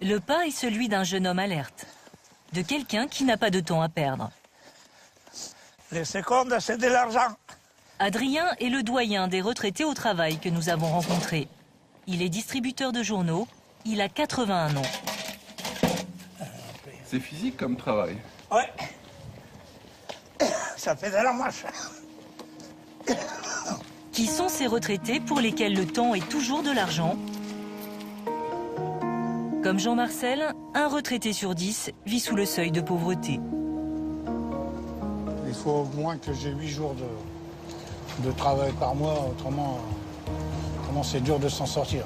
Le pas est celui d'un jeune homme alerte, de quelqu'un qui n'a pas de temps à perdre. Les secondes, c'est de l'argent. Adrien est le doyen des retraités au travail que nous avons rencontré. Il est distributeur de journaux, il a 81 ans. C'est physique comme travail. Ouais. Ça fait de la marche. Qui sont ces retraités pour lesquels le temps est toujours de l'argent? Comme Jean-Marcel, un retraité sur 10 vit sous le seuil de pauvreté. Il faut au moins que j'ai 8 jours de travail par mois, autrement c'est dur de s'en sortir.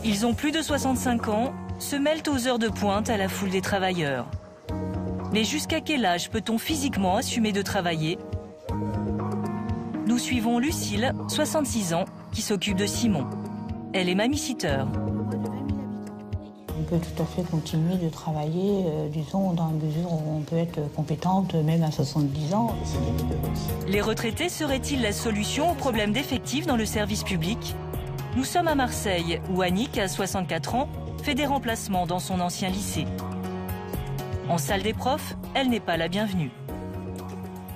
Ils ont plus de 65 ans, se mêlent aux heures de pointe à la foule des travailleurs. Mais jusqu'à quel âge peut-on physiquement assumer de travailler? Nous suivons Lucille, 66 ans, qui s'occupe de Simon. Elle est mamie-sitter. On peut tout à fait continuer de travailler, disons, dans la mesure où on peut être compétente, même à 70 ans. Les retraités seraient-ils la solution aux problèmes d'effectifs dans le service public? Nous sommes à Marseille, où Annick, à 64 ans, fait des remplacements dans son ancien lycée. En salle des profs, elle n'est pas la bienvenue.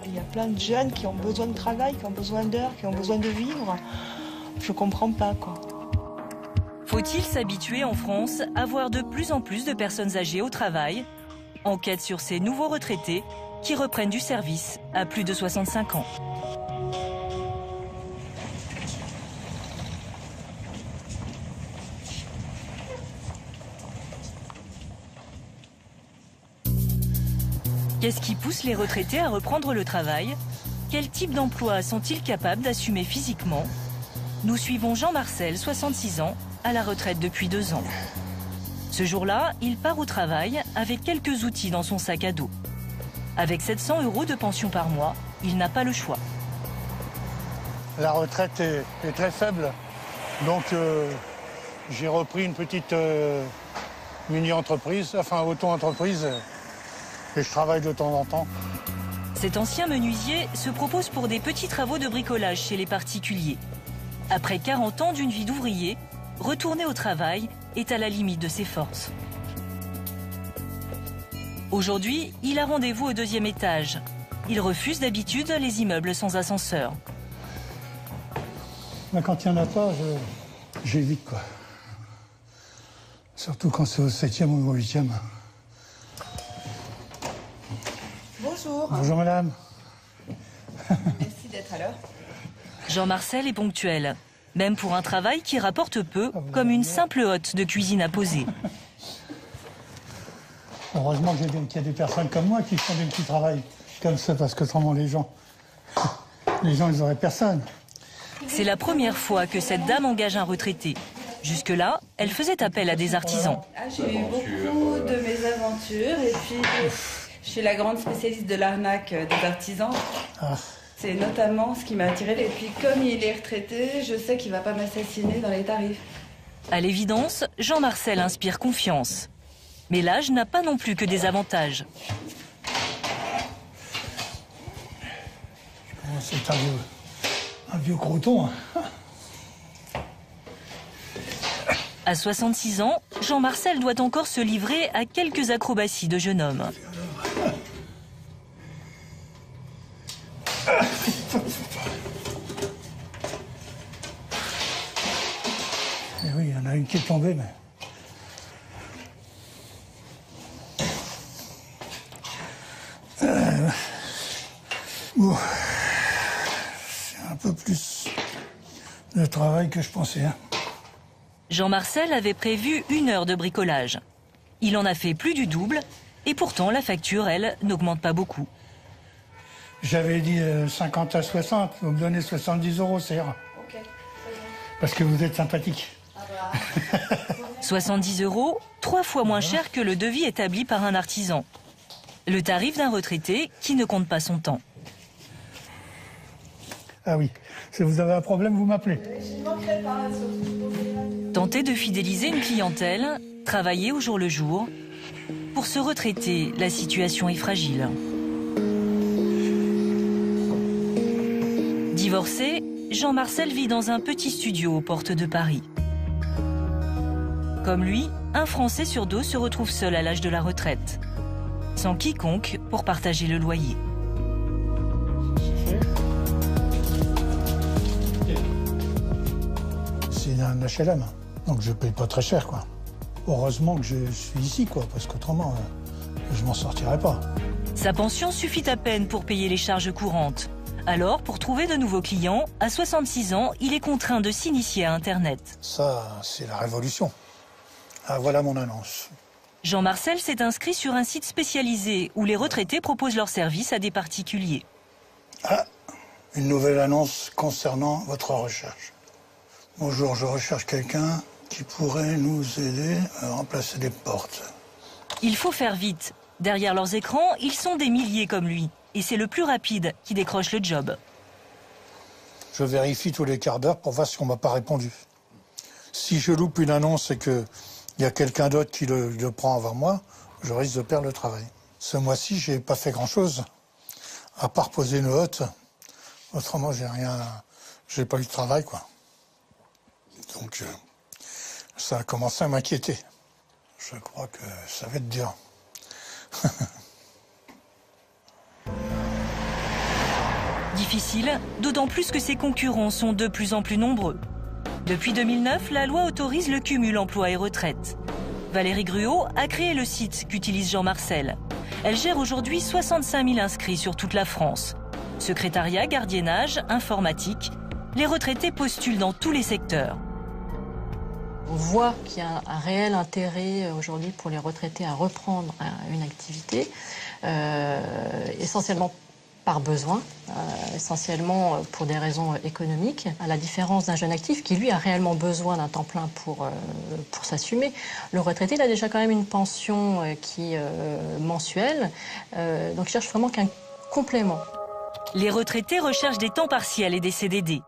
Il y a plein de jeunes qui ont besoin de travail, qui ont besoin d'heures, qui ont besoin de vivre. Je comprends pas, quoi. Faut-il s'habituer en France à voir de plus en plus de personnes âgées au travail? Enquête sur ces nouveaux retraités qui reprennent du service à plus de 65 ans. Qu'est-ce qui pousse les retraités à reprendre le travail? Quel type d'emploi sont-ils capables d'assumer physiquement? Nous suivons Jean-Marcel, 66 ans, à la retraite depuis 2 ans. Ce jour-là, il part au travail avec quelques outils dans son sac à dos. Avec 700 € de pension par mois, il n'a pas le choix. La retraite est très faible, donc j'ai repris une petite mini-entreprise, enfin auto-entreprise, et je travaille de temps en temps. Cet ancien menuisier se propose pour des petits travaux de bricolage chez les particuliers. Après 40 ans d'une vie d'ouvrier, retourner au travail est à la limite de ses forces. Aujourd'hui, il a rendez-vous au 2e étage. Il refuse d'habitude les immeubles sans ascenseur. Quand il n'y en a pas, j'évite, quoi. Surtout quand c'est au 7e ou au 8e. Bonjour. Bonjour madame. Merci d'être à l'heure. Jean-Marcel est ponctuel, même pour un travail qui rapporte peu, comme une simple hotte de cuisine à poser. Heureusement qu'il y a des personnes comme moi qui font des petits travails comme ça, parce que autrement les gens, ils n'auraient personne. C'est la première fois que cette dame engage un retraité. Jusque-là, elle faisait appel à des artisans. J'ai eu beaucoup de mésaventures et puis je suis la grande spécialiste de l'arnaque des artisans. C'est notamment ce qui m'a attirée. Et puis comme il est retraité, je sais qu'il ne va pas m'assassiner dans les tarifs. À l'évidence, Jean-Marcel inspire confiance. Mais l'âge n'a pas non plus que des avantages. C'est un vieux croton. À 66 ans, Jean-Marcel doit encore se livrer à quelques acrobaties de jeune homme. Et oui, il y en a une qui est tombée, mais... c'est un peu plus de travail que je pensais. Jean-Marcel avait prévu 1 heure de bricolage. Il en a fait plus du double, et pourtant la facture, elle, n'augmente pas beaucoup. J'avais dit 50 à 60, vous me donnez 70 €, c'est rare. Ok. Parce que vous êtes sympathique. 70 €, 3 fois moins cher que le devis établi par un artisan. Le tarif d'un retraité qui ne compte pas son temps. Ah oui, si vous avez un problème, vous m'appelez. Je ne manquerai pas. Tenter de fidéliser une clientèle, travailler au jour le jour. Pour ce retraité, la situation est fragile. Divorcé, Jean-Marcel vit dans un petit studio aux portes de Paris. Comme lui, un Français sur 2 se retrouve seul à l'âge de la retraite, sans quiconque pour partager le loyer. C'est un HLM, donc je paye pas très cher, quoi. Heureusement que je suis ici, quoi, parce qu'autrement, je m'en sortirais pas. Sa pension suffit à peine pour payer les charges courantes. Alors, pour trouver de nouveaux clients, à 66 ans, il est contraint de s'initier à Internet. Ça, c'est la révolution. Ah, voilà mon annonce. Jean Marcel s'est inscrit sur un site spécialisé où les retraités proposent leurs services à des particuliers. Ah, une nouvelle annonce concernant votre recherche. Bonjour, je recherche quelqu'un qui pourrait nous aider à remplacer des portes. Il faut faire vite. Derrière leurs écrans, ils sont des milliers comme lui. Et c'est le plus rapide qui décroche le job. Je vérifie tous les quarts d'heure pour voir si on m'a pas répondu. Si je loupe une annonce et qu'il y a quelqu'un d'autre qui le prend avant moi, je risque de perdre le travail. Ce mois-ci, j'ai pas fait grand-chose, à part poser une hotte. Autrement, j'ai pas eu de travail, quoi. Donc, ça a commencé à m'inquiéter. Je crois que ça va être dur. Difficile, d'autant plus que ses concurrents sont de plus en plus nombreux. Depuis 2009, la loi autorise le cumul emploi et retraite. Valérie Gruot a créé le site qu'utilise Jean Marcel. Elle gère aujourd'hui 65 000 inscrits sur toute la France. Secrétariat, gardiennage, informatique, les retraités postulent dans tous les secteurs. On voit qu'il y a un réel intérêt aujourd'hui pour les retraités à reprendre une activité, essentiellement par besoin, essentiellement pour des raisons économiques, à la différence d'un jeune actif qui, lui, a réellement besoin d'un temps plein pour s'assumer. Le retraité, il a déjà quand même une pension qui est mensuelle, donc il cherche vraiment qu'un complément. Les retraités recherchent des temps partiels et des CDD.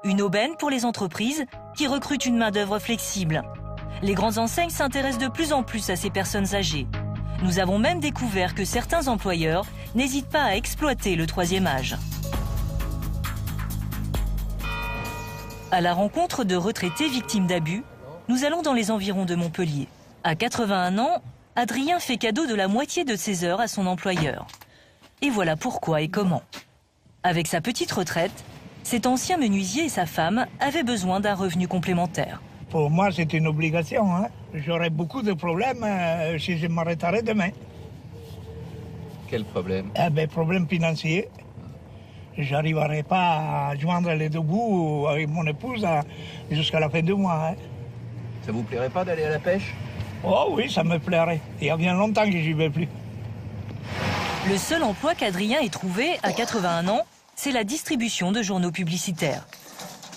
Une aubaine pour les entreprises qui recrutent une main-d'œuvre flexible. Les grandes enseignes s'intéressent de plus en plus à ces personnes âgées. Nous avons même découvert que certains employeurs n'hésitent pas à exploiter le troisième âge. À la rencontre de retraités victimes d'abus, nous allons dans les environs de Montpellier. À 81 ans, Adrien fait cadeau de la moitié de ses heures à son employeur. Et voilà pourquoi et comment. Avec sa petite retraite, cet ancien menuisier et sa femme avaient besoin d'un revenu complémentaire. Pour moi, c'est une obligation. Hein. J'aurais beaucoup de problèmes si je m'arrêterais demain. Quel problème? Problème financier. J'arriverai pas à joindre les deux bouts avec mon épouse jusqu'à la fin du mois. Hein. Ça vous plairait pas d'aller à la pêche? Oh oui, ça me plairait. Il y a bien longtemps que j'y vais plus. Le seul emploi qu'Adrien ait trouvé à 81 ans, c'est la distribution de journaux publicitaires.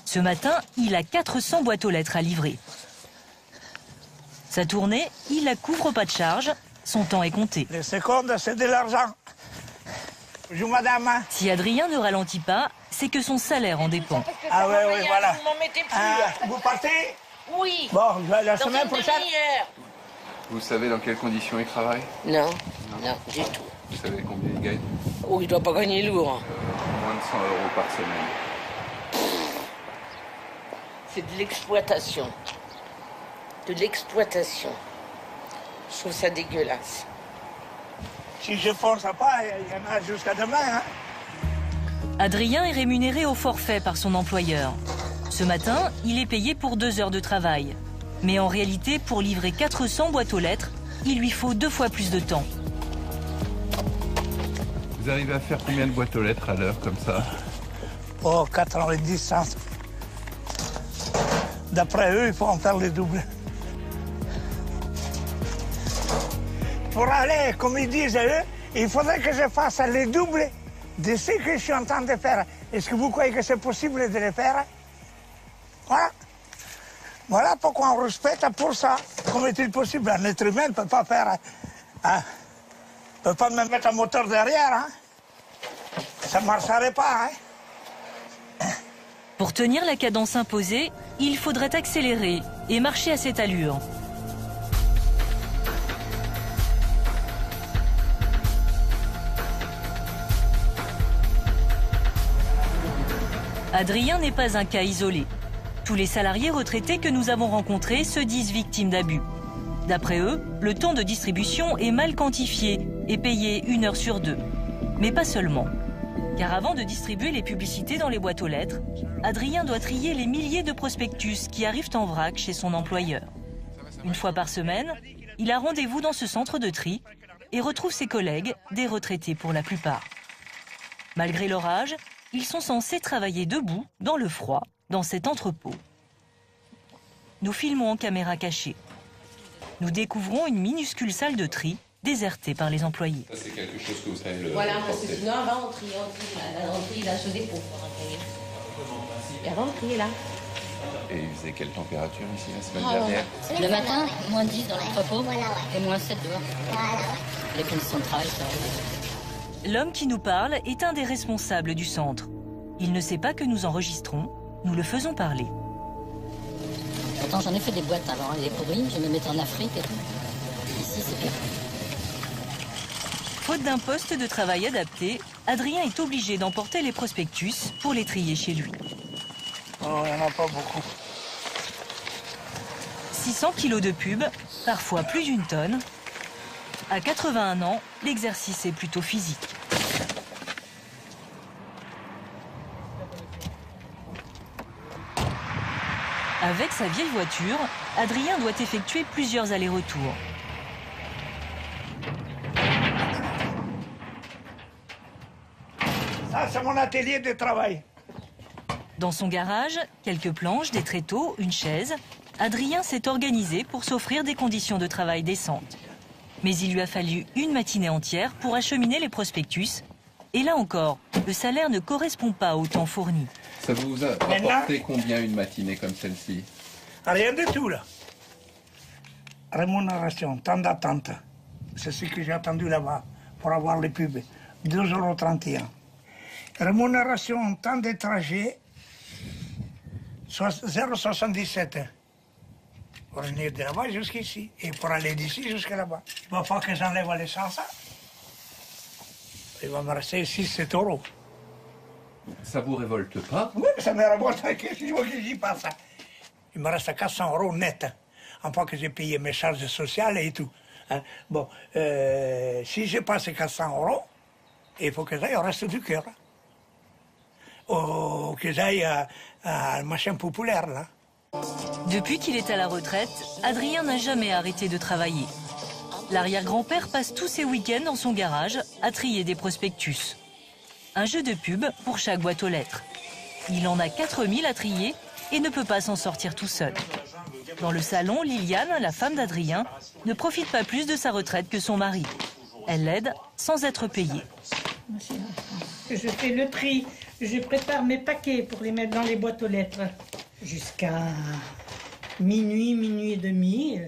Ce matin, il a 400 boîtes aux lettres à livrer. Sa tournée, il la couvre pas de charge, son temps est compté. Les secondes, c'est de l'argent. Bonjour madame. Si Adrien ne ralentit pas, c'est que son salaire en dépend. Ah oui, voilà. Vous m'en mettez plus. Vous partez? Oui. Bon, la semaine prochaine. Vous savez dans quelles conditions il travaille? Non, du tout. Vous savez combien il gagne? Oh, il doit pas gagner lourd. Moins de 100 € par semaine. C'est de l'exploitation. De l'exploitation. Je trouve ça dégueulasse. Si je force pas, il y en a jusqu'à demain. Hein. Adrien est rémunéré au forfait par son employeur. Ce matin, il est payé pour 2 heures de travail. Mais en réalité, pour livrer 400 boîtes aux lettres, il lui faut 2 fois plus de temps. Vous arrivez à faire combien de boîtes aux lettres à l'heure, comme ça? Oh, 90 cents. D'après eux, il faut en faire les doubles. Pour aller, comme ils disent eux, il faudrait que je fasse les doubles de ce que je suis en train de faire. Est-ce que vous croyez que c'est possible de le faire? Voilà. Voilà pourquoi on respecte pour ça. Comment est-il possible? Un être humain ne peut pas faire... Hein, peut pas me mettre un moteur derrière. Hein. Ça ne marcherait pas. Hein. Pour tenir la cadence imposée, il faudrait accélérer et marcher à cette allure. Adrien n'est pas un cas isolé. Tous les salariés retraités que nous avons rencontrés se disent victimes d'abus. D'après eux, le temps de distribution est mal quantifié et payé 1 heure sur 2. Mais pas seulement. Car avant de distribuer les publicités dans les boîtes aux lettres, Adrien doit trier les milliers de prospectus qui arrivent en vrac chez son employeur. Une fois par semaine, il a rendez-vous dans ce centre de tri et retrouve ses collègues, des retraités pour la plupart. Malgré l'orage, ils sont censés travailler debout, dans le froid, dans cet entrepôt. Nous filmons en caméra cachée. Nous découvrons une minuscule salle de tri désertée par les employés. Ça, c'est quelque chose que vous savez le Voilà, parce porter. que sinon, avant, on trie, là, ce dépôt. Et avant, on trie là. Et il faisait quelle température ici la semaine dernière? Le matin, moins 10 dans l'entrepôt et moins 7 dehors. Les conditions de travail, ça va. L'homme qui nous parle est un des responsables du centre. Il ne sait pas que nous enregistrons, nous le faisons parler. Pourtant, j'en ai fait des boîtes avant, les pourries, je me mettais en Afrique et tout. Ici, c'est pire. Faute d'un poste de travail adapté, Adrien est obligé d'emporter les prospectus pour les trier chez lui. Oh, il n'y en a pas beaucoup. 600 kilos de pub, parfois plus d'1 tonne. À 81 ans, l'exercice est plutôt physique. Avec sa vieille voiture, Adrien doit effectuer plusieurs allers-retours. Ça, c'est mon atelier de travail. Dans son garage, quelques planches, des tréteaux, une chaise, Adrien s'est organisé pour s'offrir des conditions de travail décentes. Mais il lui a fallu une matinée entière pour acheminer les prospectus. Et là encore, le salaire ne correspond pas au temps fourni. Ça vous a rapporté combien une matinée comme celle-ci? Rien du tout, là. Rémunération, temps d'attente. C'est ce que j'ai attendu là-bas pour avoir les pubs. 2,31 €. Rémunération, temps de trajet, 0,77 €. Pour venir de là-bas jusqu'ici. Et pour aller d'ici jusqu'à là-bas. Il va falloir que j'enlève les 500. Il va me rester 6-7 €. Ça vous révolte pas? Oui, ça me révolte. Qu'est-ce que je dis pas ça? Il me reste 400 € net. En fois que j'ai payé mes charges sociales et tout. Hein. Bon, si je passe 400 €, il faut que j'aille au Resto du Cœur. Ou que j'aille à machin populaire, là. Depuis qu'il est à la retraite, Adrien n'a jamais arrêté de travailler. L'arrière-grand-père passe tous ses week-ends dans son garage à trier des prospectus. Un jeu de pub pour chaque boîte aux lettres. Il en a 4000 à trier et ne peut pas s'en sortir tout seul. Dans le salon, Liliane, la femme d'Adrien, ne profite pas plus de sa retraite que son mari. Elle l'aide sans être payée. Je fais le tri, je prépare mes paquets pour les mettre dans les boîtes aux lettres. Jusqu'à minuit, minuit et demi.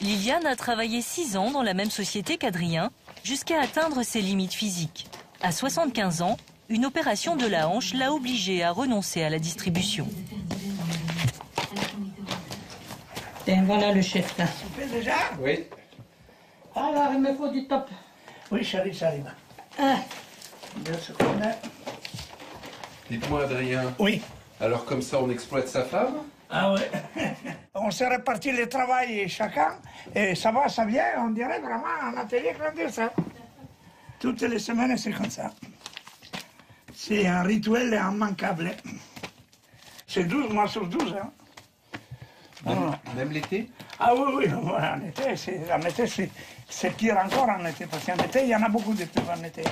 Liliane a travaillé 6 ans dans la même société qu'Adrien, jusqu'à atteindre ses limites physiques. À 75 ans, une opération de la hanche l'a obligée à renoncer à la distribution. Et voilà le chef là. Tu fais déjà? Oui. Alors, il me faut du top. Oui, chérie, ça arrive. 2 secondes. Dites-moi, Adrien. Oui. Alors comme ça, on exploite sa femme? Ah ouais. On s'est réparti le travail chacun. Et ça va, ça vient. On dirait vraiment un atelier clandestin. Toutes les semaines, c'est comme ça. C'est un rituel immanquable. C'est 12 mois sur 12. Hein. Même l'été? Ah oui, oui. En été, c'est pire encore en été. Parce qu'en été, il y en a beaucoup de pubs en été.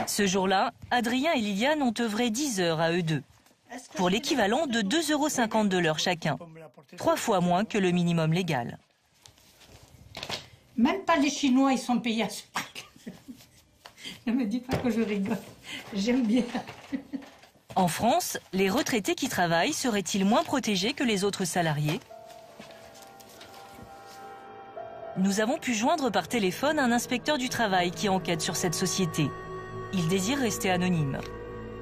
Ce jour-là, Adrien et Liliane ont œuvré 10 heures à eux deux, pour l'équivalent de 2,50 € de l'heure chacun, 3 fois moins que le minimum légal. Même pas les Chinois, ils sont payés à ce prix. Ne me dis pas que je rigole. J'aime bien. En France, les retraités qui travaillent seraient-ils moins protégés que les autres salariés? Nous avons pu joindre par téléphone un inspecteur du travail qui enquête sur cette société. Il désire rester anonyme.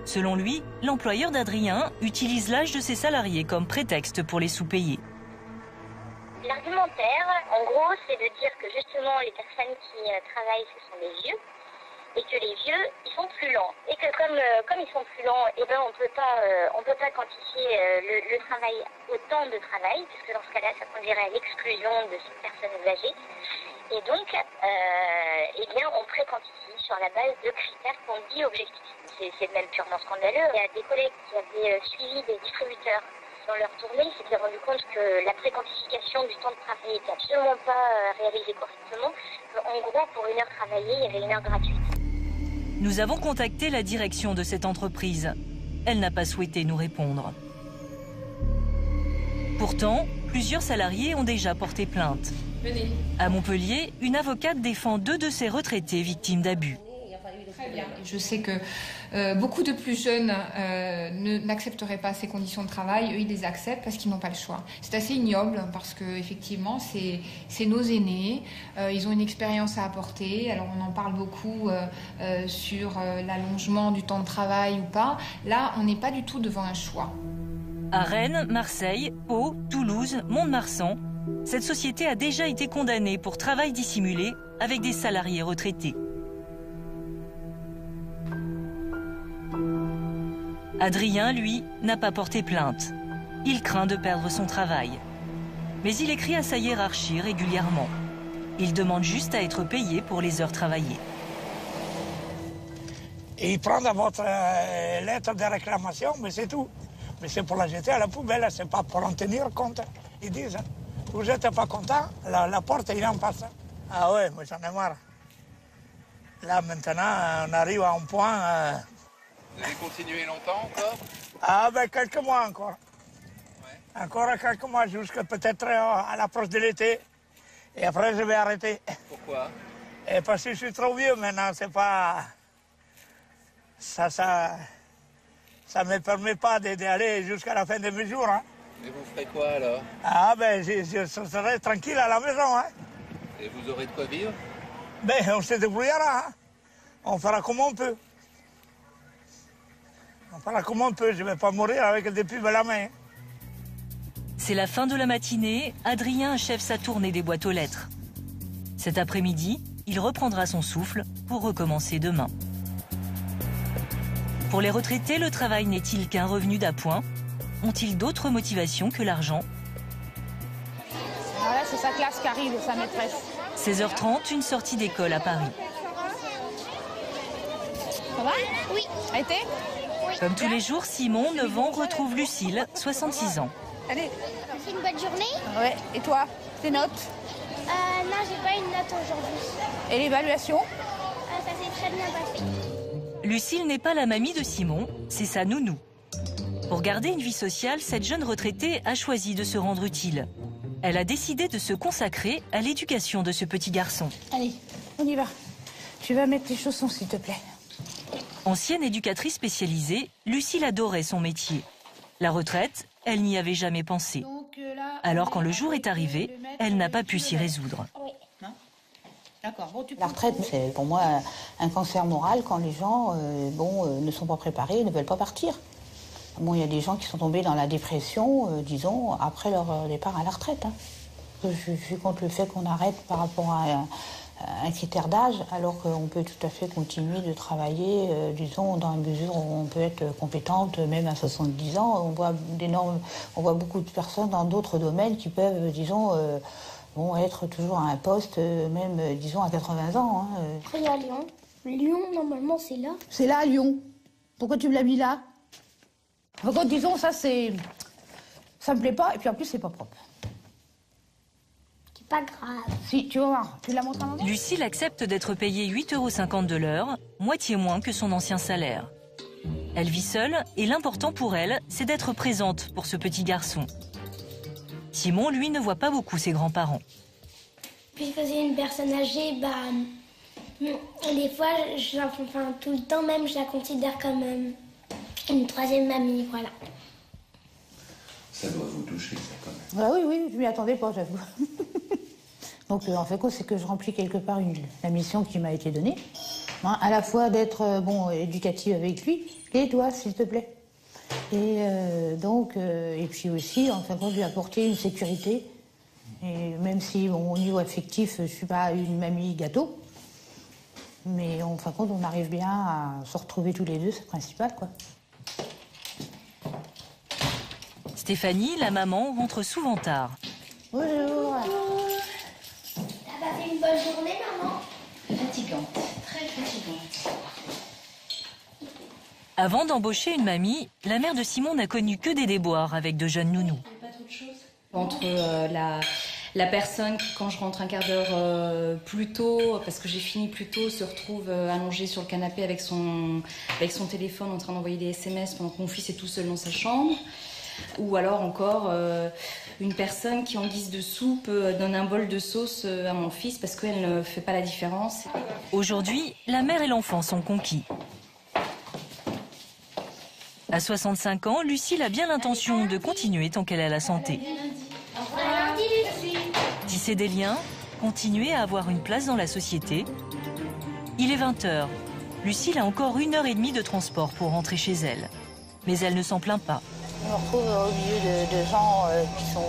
Selon lui, l'employeur d'Adrien utilise l'âge de ses salariés comme prétexte pour les sous-payer. L'argumentaire, en gros, c'est de dire que justement les personnes qui travaillent, ce sont des vieux, et que les vieux, ils sont plus lents. Et que comme ils sont plus lents, eh ben on peut pas quantifier le travail au temps de travail, puisque dans ce cas-là, ça conduirait à l'exclusion de ces personnes âgées. Et donc, eh bien, on pré-quantifie sur la base de critères qu'on dit objectifs. C'est même purement scandaleux. Il y a des collègues qui avaient suivi des distributeurs dans leur tournée, ils s'étaient rendu compte que la pré-quantification du temps de travail n'était absolument pas réalisée correctement. En gros, pour une heure travaillée, il y avait une heure gratuite. Nous avons contacté la direction de cette entreprise. Elle n'a pas souhaité nous répondre. Pourtant, plusieurs salariés ont déjà porté plainte. À Montpellier, une avocate défend 2 de ces retraités victimes d'abus. Je sais que beaucoup de plus jeunes n'accepteraient pas ces conditions de travail. Eux, ils les acceptent parce qu'ils n'ont pas le choix. C'est assez ignoble parce que effectivement, c'est nos aînés. Ils ont une expérience à apporter. Alors, on en parle beaucoup sur l'allongement du temps de travail ou pas. Là, on n'est pas du tout devant un choix. À Rennes, Marseille, Pau, Toulouse, Mont-de-Marsan, cette société a déjà été condamnée pour travail dissimulé avec des salariés retraités. Adrien, lui, n'a pas porté plainte. Il craint de perdre son travail. Mais il écrit à sa hiérarchie régulièrement. Il demande juste à être payé pour les heures travaillées. Et ils prennent votre lettre de réclamation, mais c'est tout. Mais c'est pour la jeter à la poubelle, c'est pas pour en tenir compte. Ils disent, vous n'êtes pas content, la porte, il en passe. Ah ouais, mais j'en ai marre. Là, maintenant, on arrive à un point... Vous allez continuer longtemps encore? Ah ben quelques mois encore. Ouais. Encore quelques mois, jusqu'à peut-être à l'approche de l'été. Et après, je vais arrêter. Pourquoi? Et parce que je suis trop vieux maintenant, c'est pas... Ça me permet pas d'aller jusqu'à la fin de mes jours. Hein. Et vous ferez quoi alors? Ah ben, je serai tranquille à la maison. Hein. Et vous aurez de quoi vivre? Ben, on se débrouillera. Hein. On fera comme on peut. On fera comme on peut, je ne vais pas mourir avec des pubs à la main. C'est la fin de la matinée, Adrien achève sa tournée des boîtes aux lettres. Cet après-midi, il reprendra son souffle pour recommencer demain. Pour les retraités, le travail n'est-il qu'un revenu d'appoint? Ont-ils d'autres motivations que l'argent? Voilà, c'est sa classe qui arrive, sa maîtresse. 16h30, une sortie d'école à Paris. Ça va? Oui. Été? Comme tous les jours, Simon, 9 ans, retrouve Lucille, 66 ans. Allez. C'est une bonne journée? Ouais, et toi? Tes notes? Non, j'ai pas une note aujourd'hui. Et l'évaluation? Ça s'est très bien passé. Lucille n'est pas la mamie de Simon, c'est sa nounou. Pour garder une vie sociale, cette jeune retraitée a choisi de se rendre utile. Elle a décidé de se consacrer à l'éducation de ce petit garçon. Allez, on y va. Tu vas mettre tes chaussons, s'il te plaît. Ancienne éducatrice spécialisée, Lucille adorait son métier. La retraite, elle n'y avait jamais pensé. Alors quand le jour est arrivé, elle n'a pas pu s'y résoudre. La retraite, c'est pour moi un cancer moral quand les gens ne sont pas préparés et ne veulent pas partir. Bon, il y a des gens qui sont tombés dans la dépression, disons, après leur départ à la retraite. Hein. Je suis contre le fait qu'on arrête par rapport à un critère d'âge, alors qu'on peut tout à fait continuer de travailler, disons, dans la mesure où on peut être compétente, même à 70 ans. On voit beaucoup de personnes dans d'autres domaines qui peuvent, disons, être toujours à un poste, même, disons, à 80 ans. Hein. Après, il y a Lyon. Lyon, normalement, c'est là. C'est là, Lyon. Pourquoi tu me l'as mis là? Donc, disons, ça me plaît pas, et puis en plus, c'est pas propre. C'est pas grave. Si, tu vas voir, tu la montres à maman? Lucille accepte d'être payée 8,50 € de l'heure, moitié moins que son ancien salaire. Elle vit seule et l'important pour elle, c'est d'être présente pour ce petit garçon. Simon, lui, ne voit pas beaucoup ses grands-parents. Puisque c'est une personne âgée, des fois, tout le temps même, je la considère comme une troisième mamie, voilà. Ça doit vous toucher, ça, quand même. Ah oui, je m'y attendais pas, j'avoue. Donc, en fait, c'est que je remplis quelque part la mission qui m'a été donnée. Hein, à la fois d'être, éducative avec lui, et toi, s'il te plaît. Et et puis aussi, en fin de compte, lui apporter une sécurité. Et même si, au niveau affectif, je suis pas une mamie gâteau, Mais en fin de compte, on arrive bien à se retrouver tous les deux, c'est le principal, quoi. Stéphanie, la maman, rentre souvent tard. Bonjour. T'as pas fait une bonne journée, maman? Fatigante, très fatigante. Avant d'embaucher une mamie, la mère de Simon n'a connu que des déboires avec de jeunes nounous. Entre la personne qui, quand je rentre un quart d'heure plus tôt, parce que j'ai fini plus tôt, se retrouve allongée sur le canapé avec son téléphone en train d'envoyer des SMS pendant que mon fils est tout seul dans sa chambre. Ou alors encore une personne qui, en guise de soupe, donne un bol de sauce à mon fils parce qu'elle ne fait pas la différence. Aujourd'hui, la mère et l'enfant sont conquis. À 65 ans, Lucille a bien l'intention de continuer tant qu'elle a la santé. Tisser des liens, continuer à avoir une place dans la société. Il est 20h. Lucille a encore 1h30 de transport pour rentrer chez elle. Mais elle ne s'en plaint pas. Je me retrouve au milieu de gens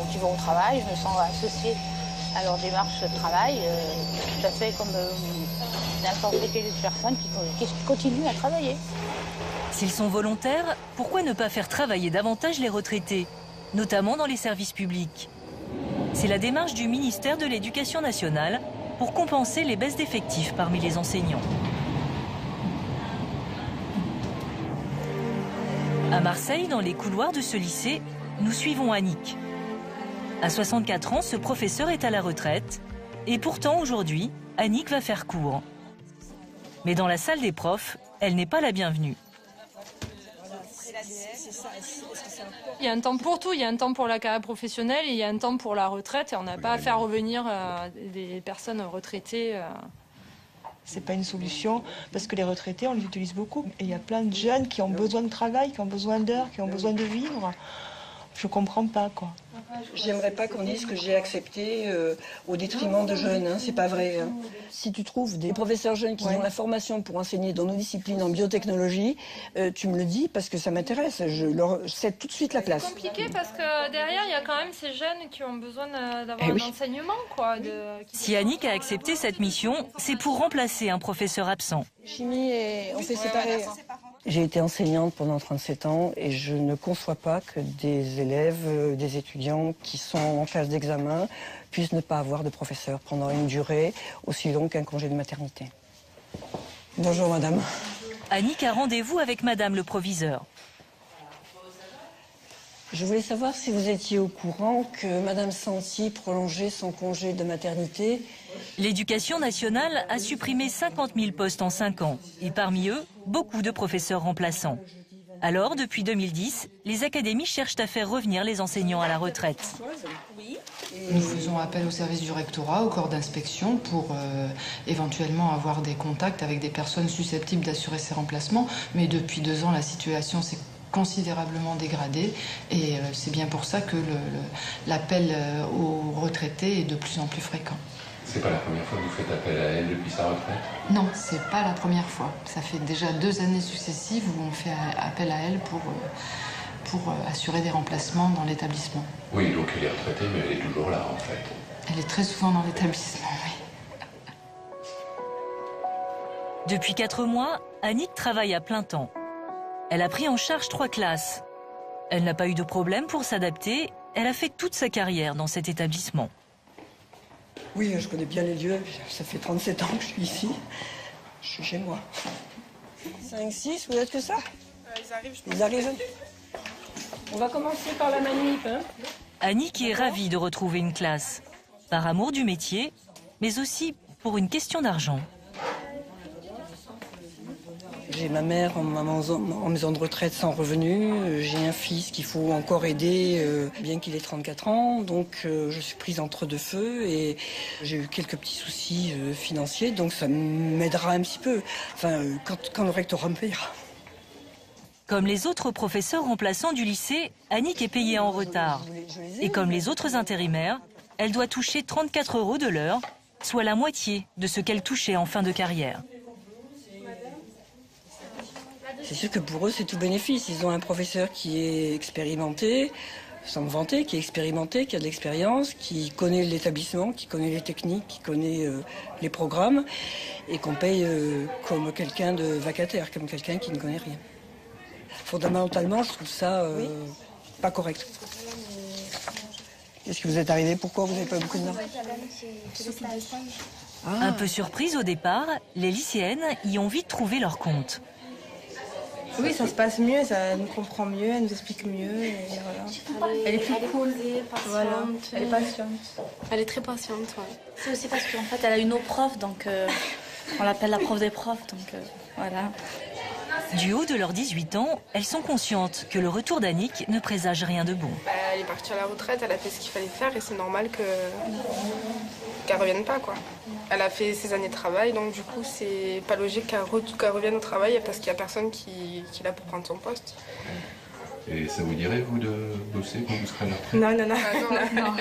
qui vont au travail. Je me sens associée à leur démarche de travail, tout à fait comme n'importe quelle personne qui continue à travailler. S'ils sont volontaires, pourquoi ne pas faire travailler davantage les retraités, notamment dans les services publics? C'est la démarche du ministère de l'Éducation nationale pour compenser les baisses d'effectifs parmi les enseignants. À Marseille, dans les couloirs de ce lycée, nous suivons Annick. À 64 ans, ce professeur est à la retraite. Et pourtant, aujourd'hui, Annick va faire cours. Mais dans la salle des profs, elle n'est pas la bienvenue. Il y a un temps pour tout, il y a un temps pour la carrière professionnelle et il y a un temps pour la retraite. Et on n'a pas à faire revenir des personnes retraitées. C'est pas une solution parce que les retraités, on les utilise beaucoup. Et il y a plein de jeunes qui ont besoin de travail, qui ont besoin d'heures, qui ont besoin de vivre. Je comprends pas, quoi. J'aimerais pas qu'on dise que j'ai accepté au détriment de jeunes, hein, c'est pas vrai. Hein. Si tu trouves des professeurs jeunes qui ont la formation pour enseigner dans nos disciplines en biotechnologie, tu me le dis parce que ça m'intéresse, je leur cède tout de suite la place. C'est compliqué parce que derrière, il y a quand même ces jeunes qui ont besoin d'avoir un enseignement, quoi. Si Annick a accepté cette mission, c'est pour remplacer un professeur absent. Chimie, on fait séparer. J'ai été enseignante pendant 37 ans et je ne conçois pas que des élèves, des étudiants qui sont en phase d'examen puissent ne pas avoir de professeur pendant une durée aussi longue qu'un congé de maternité. Bonjour madame. Annick a rendez-vous avec madame le proviseur. Je voulais savoir si vous étiez au courant que madame Santi prolongeait son congé de maternité. L'éducation nationale a supprimé 50 000 postes en 5 ans. Et parmi eux, beaucoup de professeurs remplaçants. Alors, depuis 2010, les académies cherchent à faire revenir les enseignants à la retraite. Nous faisons appel au service du rectorat, au corps d'inspection, pour éventuellement avoir des contacts avec des personnes susceptibles d'assurer ces remplacements. Mais depuis 2 ans, la situation s'est considérablement dégradée et c'est bien pour ça que l'appel aux retraités est de plus en plus fréquent. C'est pas la première fois que vous faites appel à elle depuis sa retraite? Non, c'est pas la première fois. Ça fait déjà 2 années successives où on fait appel à elle pour assurer des remplacements dans l'établissement. Oui, donc elle est retraitée, mais elle est toujours là en fait. Elle est très souvent dans l'établissement, oui. Depuis 4 mois, Annick travaille à plein temps. Elle a pris en charge 3 classes. Elle n'a pas eu de problème pour s'adapter. Elle a fait toute sa carrière dans cet établissement. Oui, je connais bien les lieux. Ça fait 37 ans que je suis ici. Je suis chez moi. 5, 6, vous êtes que ça? Ils arrivent. On va commencer par la manip. Hein. Annick est ravie de retrouver une classe. Par amour du métier, mais aussi pour une question d'argent. J'ai ma mère en maison de retraite sans revenu. J'ai un fils qu'il faut encore aider, bien qu'il ait 34 ans. Donc je suis prise entre 2 feux et j'ai eu quelques petits soucis financiers. Donc ça m'aidera un petit peu. Enfin, quand le rectorat me payera. Comme les autres professeurs remplaçants du lycée, Annick est payée en retard. Et comme les autres intérimaires, elle doit toucher 34 € de l'heure, soit la moitié de ce qu'elle touchait en fin de carrière. C'est sûr que pour eux, c'est tout bénéfice. Ils ont un professeur qui est expérimenté, sans me vanter, qui est expérimenté, qui a de l'expérience, qui connaît l'établissement, qui connaît les techniques, qui connaît les programmes, et qu'on paye comme quelqu'un de vacataire, comme quelqu'un qui ne connaît rien. Fondamentalement, je trouve ça pas correct. Qu'est-ce qui vous est arrivé? Pourquoi vous n'avez pas beaucoup de notes? Un peu surprise au départ, les lycéennes y ont vite trouvé leur compte. Oui, ça se passe mieux, ça nous comprend mieux, elle nous explique mieux. Et voilà. Elle est plus cool. Voilà. Elle est patiente. Elle est très patiente, ouais. C'est aussi parce qu'en fait, elle a une autre prof, donc on l'appelle la prof des profs, donc voilà. Du haut de leurs 18 ans, elles sont conscientes que le retour d'Annick ne présage rien de bon. Elle est partie à la retraite, elle a fait ce qu'il fallait faire et c'est normal qu'elle revienne pas, quoi. Elle a fait ses années de travail, donc du coup, c'est pas logique qu'elle revienne au travail parce qu'il y a personne qui est là pour prendre son poste. Et ça vous dirait, vous, de bosser quand vous serez à la retraite? Non.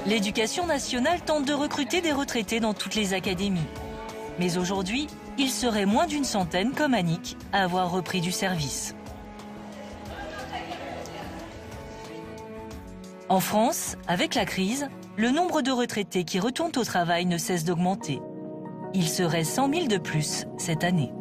L'éducation nationale tente de recruter des retraités dans toutes les académies. Mais aujourd'hui, il serait moins d'une centaine, comme Annick, à avoir repris du service. En France, avec la crise, le nombre de retraités qui retournent au travail ne cesse d'augmenter. Il serait 100 000 de plus cette année.